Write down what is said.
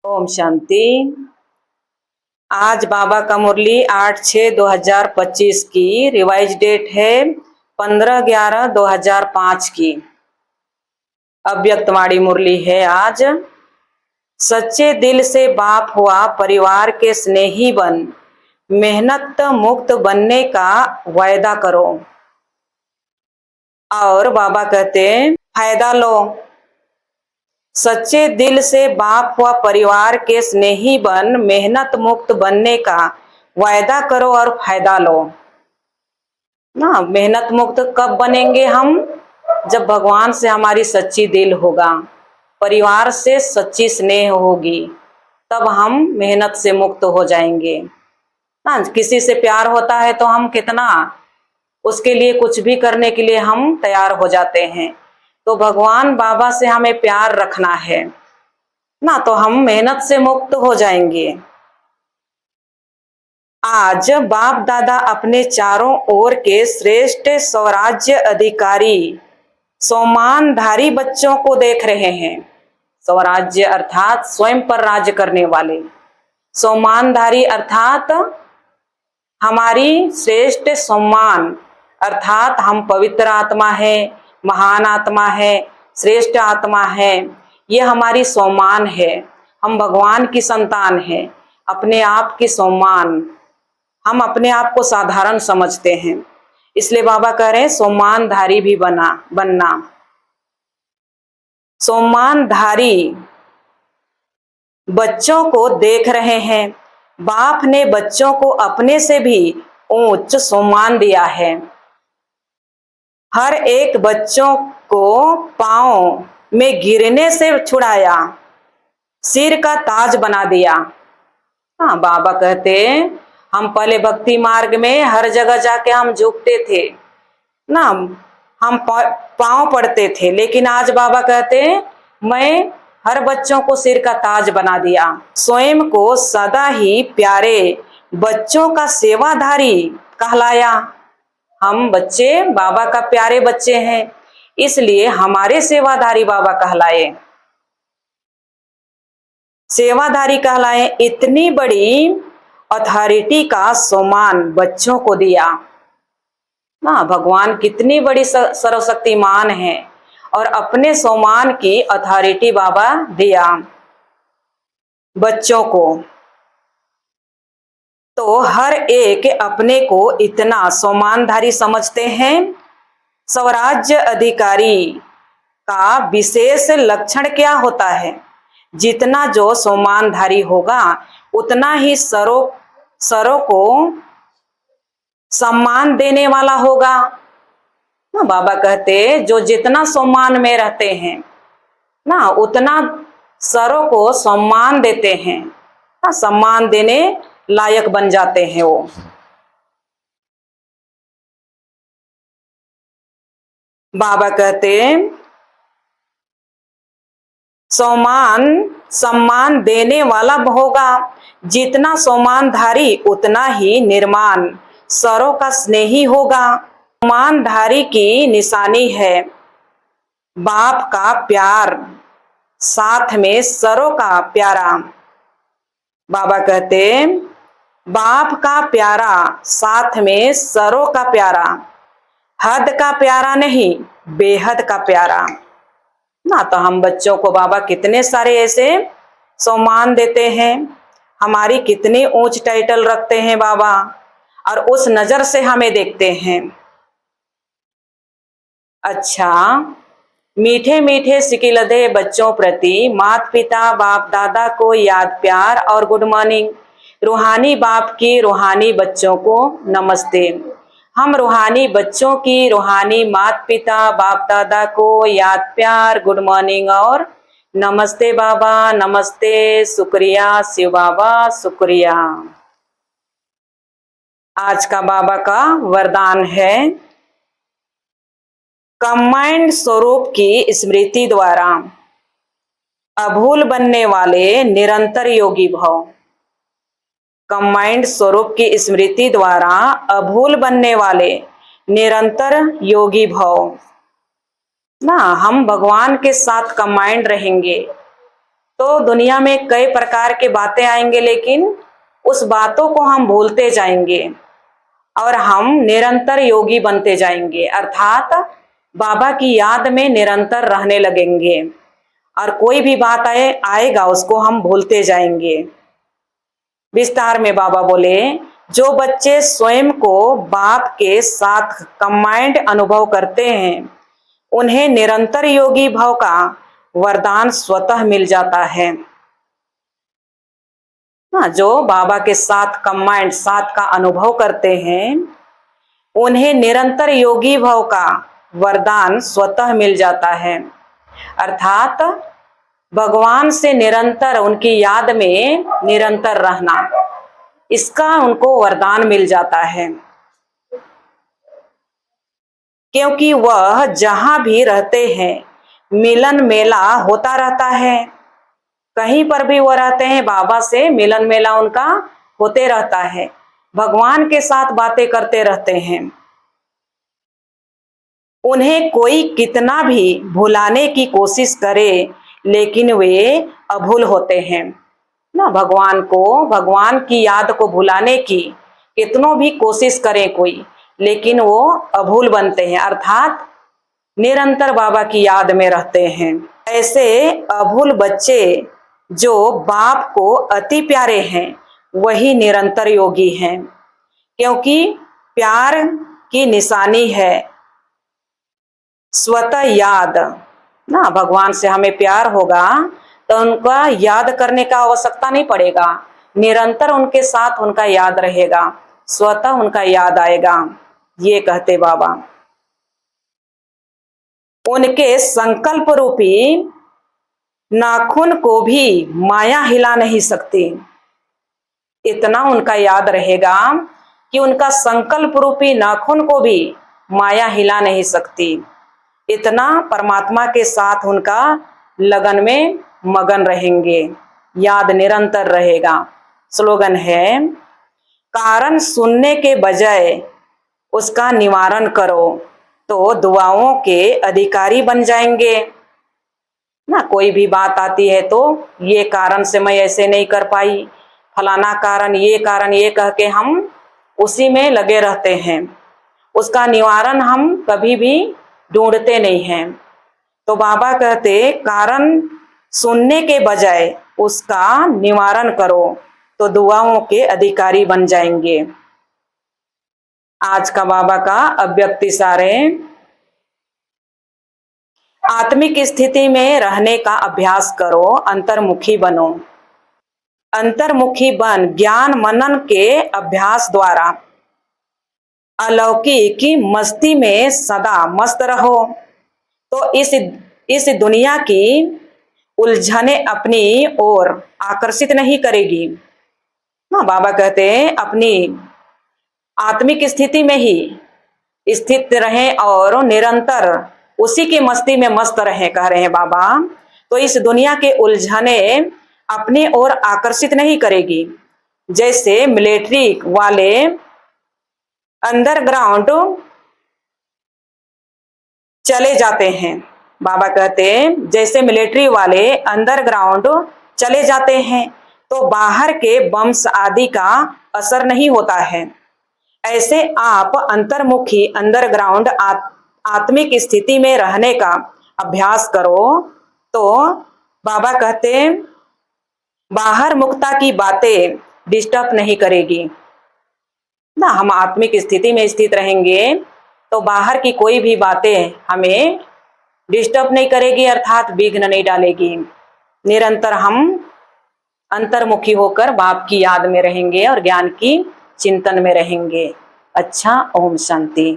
ओम शांति। आज बाबा का मुरली 8/6/2025 की रिवाइज डेट है 15/11/2005 की। अव्यक्तवाणी मुरली है आज। सच्चे दिल से बाप हुआ परिवार के स्नेही बन, मेहनत मुक्त बनने का वायदा करो। और बाबा कहते हैं फायदा लो। सच्चे दिल से बाप हुआ परिवार के स्नेही बन, मेहनत मुक्त बनने का वायदा करो और फायदा लो ना। मेहनत मुक्त कब बनेंगे हम? जब भगवान से हमारी सच्ची दिल होगा, परिवार से सच्ची स्नेह होगी, तब हम मेहनत से मुक्त हो जाएंगे ना। किसी से प्यार होता है तो हम कितना उसके लिए कुछ भी करने के लिए हम तैयार हो जाते हैं। तो भगवान बाबा से हमें प्यार रखना है ना, तो हम मेहनत से मुक्त हो जाएंगे। आज बाप दादा अपने चारों ओर के श्रेष्ठ स्वराज्य अधिकारी सोमानधारी बच्चों को देख रहे हैं। स्वराज्य अर्थात स्वयं पर राज्य करने वाले, सोमानधारी अर्थात हमारी श्रेष्ठ सम्मान, अर्थात हम पवित्र आत्मा है, महान आत्मा है, श्रेष्ठ आत्मा है। ये हमारी सम्मान है। हम भगवान की संतान है। अपने आप की सम्मान, हम अपने आप को साधारण समझते हैं, इसलिए बाबा कह रहे हैं सम्मानधारी भी बनना। सम्मानधारी बच्चों को देख रहे हैं। बाप ने बच्चों को अपने से भी उच्च सम्मान दिया है। हर एक बच्चों को पांव में गिरने से छुड़ाया, सिर का ताज बना दिया। हाँ, बाबा कहते हम पहले भक्ति मार्ग में हर जगह जाके हम झुकते थे ना, हम पांव पड़ते थे, लेकिन आज बाबा कहते मैं हर बच्चों को सिर का ताज बना दिया। स्वयं को सदा ही प्यारे बच्चों का सेवाधारी कहलाया। हम बच्चे बाबा का प्यारे बच्चे हैं, इसलिए हमारे सेवाधारी बाबा कहलाए, सेवाधारी कहलाए। इतनी बड़ी अथॉरिटी का सम्मान बच्चों को दिया ना। भगवान कितनी बड़ी सर्वशक्तिमान है और अपने सम्मान की अथॉरिटी बाबा दिया बच्चों को। तो हर एक अपने को इतना सम्मानधारी समझते हैं। स्वराज्य अधिकारी का विशेष लक्षण क्या होता है? जितना जो सम्मानधारी होगा उतना ही सरों को सम्मान देने वाला होगा ना। बाबा कहते जो जितना सम्मान में रहते हैं ना, उतना सरों को सम्मान देते हैं ना, सम्मान देने लायक बन जाते हैं वो। बाबा कहते सम्मान देने वाला होगा। जितना सम्मानधारी उतना ही निर्माण सरों का स्नेही होगा। सम्मानधारी की निशानी है बाप का प्यार, साथ में सरों का प्यारा। बाबा कहते बाप का प्यारा साथ में सरों का प्यारा, हद का प्यारा नहीं, बेहद का प्यारा ना। तो हम बच्चों को बाबा कितने सारे ऐसे सम्मान देते हैं, हमारी कितनी ऊंच टाइटल रखते हैं बाबा, और उस नजर से हमें देखते हैं। अच्छा, मीठे मीठे सिकिलधे बच्चों प्रति माता पिता बाप दादा को याद प्यार और गुड मॉर्निंग। रूहानी बाप की रूहानी बच्चों को नमस्ते। हम रूहानी बच्चों की रूहानी माता पिता बाप दादा को याद प्यार गुड मॉर्निंग और नमस्ते बाबा, नमस्ते, शुक्रिया शिव बाबा, शुक्रिया। आज का बाबा का वरदान है कंबाइंड स्वरूप की स्मृति द्वारा अभूल बनने वाले निरंतर योगी भव। कंबाइंड स्वरूप की स्मृति द्वारा अभूल बनने वाले निरंतर योगी भव ना। हम भगवान के साथ कंबाइंड रहेंगे तो दुनिया में कई प्रकार के बातें आएंगे, लेकिन उस बातों को हम भूलते जाएंगे और हम निरंतर योगी बनते जाएंगे, अर्थात बाबा की याद में निरंतर रहने लगेंगे और कोई भी बात आएगा उसको हम भूलते जाएंगे। विस्तार में बाबा बोले, जो बच्चे स्वयं को बाप के साथ कंबाइंड अनुभव करते हैं उन्हें निरंतर योगी भाव का वरदान स्वतः मिल जाता है। जो बाबा के साथ कंबाइंड साथ का अनुभव करते हैं उन्हें निरंतर योगी भाव का वरदान स्वतः मिल जाता है, अर्थात भगवान से निरंतर उनकी याद में निरंतर रहना, इसका उनको वरदान मिल जाता है। क्योंकि वह जहां भी रहते हैं मिलन मेला होता रहता है, कहीं पर भी वह रहते हैं बाबा से मिलन मेला उनका होते रहता है, भगवान के साथ बातें करते रहते हैं। उन्हें कोई कितना भी भुलाने की कोशिश करे लेकिन वे अभूल होते हैं ना। भगवान को, भगवान की याद को भुलाने की कितनों भी कोशिश करे कोई, लेकिन वो अभूल बनते हैं, अर्थात निरंतर बाबा की याद में रहते हैं। ऐसे अभूल बच्चे जो बाप को अति प्यारे हैं वही निरंतर योगी हैं, क्योंकि प्यार की निशानी है स्वतः याद ना। भगवान से हमें प्यार होगा तो उनका याद करने का आवश्यकता नहीं पड़ेगा, निरंतर उनके साथ उनका याद रहेगा, स्वतः उनका याद आएगा, ये कहते बाबा। उनके संकल्प रूपी नाखून को भी माया हिला नहीं सकती, इतना उनका याद रहेगा कि उनका संकल्प रूपी नाखून को भी माया हिला नहीं सकती, इतना परमात्मा के साथ उनका लगन में मगन रहेंगे, याद निरंतर रहेगा। स्लोगन है, कारण सुनने के बजाय उसका निवारण करो तो दुआओं के अधिकारी बन जाएंगे ना। कोई भी बात आती है तो ये कारण से मैं ऐसे नहीं कर पाई, फलाना कारण, ये कह के हम उसी में लगे रहते हैं, उसका निवारण हम कभी भी ढूंढते नहीं हैं। तो बाबा कहते कारण सुनने के बजाय उसका निवारण करो तो दुआओं के अधिकारी बन जाएंगे। आज का बाबा का अव्यक्ति सार है, आत्मिक स्थिति में रहने का अभ्यास करो, अंतर्मुखी बनो। अंतर्मुखी बन ज्ञान मनन के अभ्यास द्वारा अलौकिक की मस्ती में सदा मस्त रहो तो इस दुनिया की उलझने अपनी ओर आकर्षित नहीं करेगी ना। बाबा कहते हैं अपनी आत्मिक स्थिति में ही स्थित रहें और निरंतर उसी की मस्ती में मस्त रहें, कह रहे हैं बाबा। तो इस दुनिया के उलझने अपनी ओर आकर्षित नहीं करेगी। जैसे मिलिट्री वाले अंडरग्राउंड चले जाते हैं, बाबा कहते हैं जैसे मिलिट्री वाले अंडरग्राउंड चले जाते हैं तो बाहर के बम्स आदि का असर नहीं होता है, ऐसे आप अंतर्मुखी अंडरग्राउंड आत्मिक स्थिति में रहने का अभ्यास करो तो बाबा कहते हैं बाहर मुक्ता की बातें डिस्टर्ब नहीं करेगी ना। हम आत्मिक स्थिति में स्थित रहेंगे तो बाहर की कोई भी बातें हमें डिस्टर्ब नहीं करेगी, अर्थात विघ्न नहीं डालेगी। निरंतर हम अंतर्मुखी होकर बाप की याद में रहेंगे और ज्ञान की चिंतन में रहेंगे। अच्छा, ओम शांति।